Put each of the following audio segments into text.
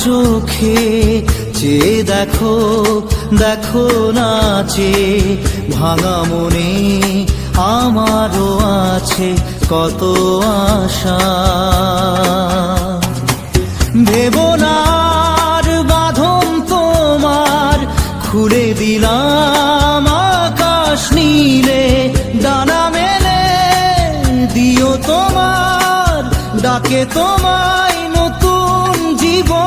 চোখে চেয়ে দেখো, দেখো নাচে ভাঙা মনে আমারও আছে কত আশা। ভেবো না আর বাঁধন তোমার, খুলে দিলাম আকাশ নীলে, ডানা মেলে দিও তোমার ডাকে তোমায় নতুন জীবন।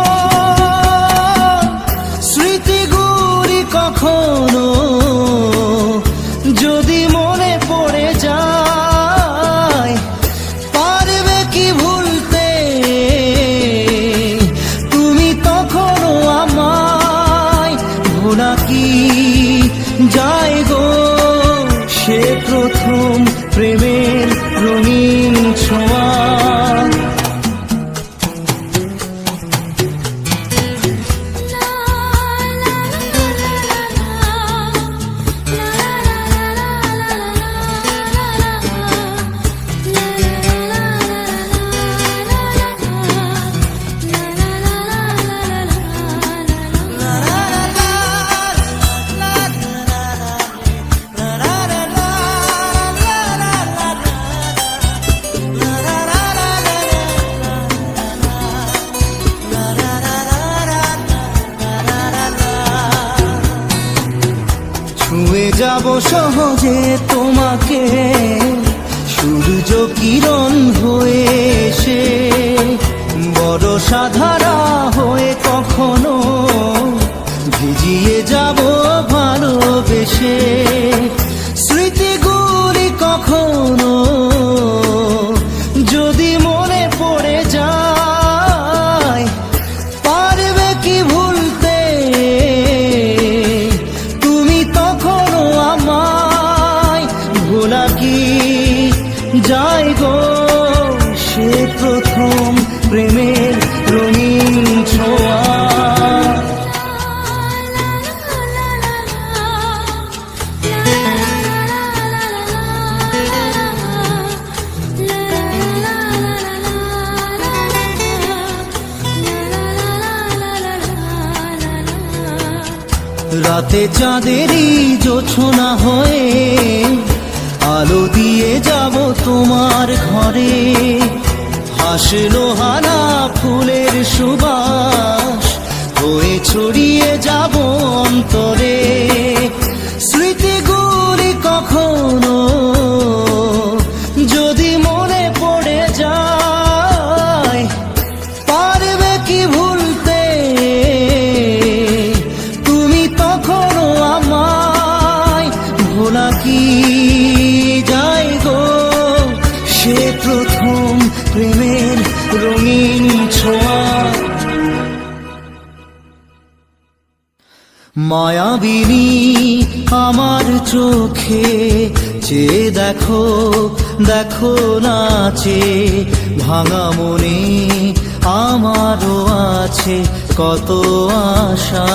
স্মৃতিগুলি কখনো যদি মনে পড়ে যায়, পারবে কি ভুলতে তুমি তখনও আমায়? ভোলা কি যায় গো সে প্রথম প্রেমের রঙিন ছোঁয়া। ছুঁয়ে যাব সহজে তোমাকে সূর্য কিরণ হয়ে এসে, বড় সাধারা হয়ে কখনো ভিজিয়ে যাব ভালোবেসে। স্মৃতিগুলি কখনো যদি মনে পড়ে যায়, পারবে কি ভুলতে তুমি তখনও আমায়? ভোলা কি যায় গো সে প্রথম প্রেমের রঙিন ছোঁয়া। রাতে চাঁদেরই জোছনা হয়ে আলো দিয়ে যাব তোমার ঘরে, হাসলো হানা ফুলের সুবাস হয়ে ছড়িয়ে যাব অন্তরে। স্মৃতিগুলি কখনো যদি মনে পড়ে যায়, পারবে কি ভুলতে তুমি তখনও আমায়? ভোলা কি যায় গো সে প্রথম প্রেমের রঙিন ছোঁয়া। মায়াবিনী আমার চোখে চেয়ে দেখো, দেখো নাচে ভাঙা মনে আমারও আছে কত আশা।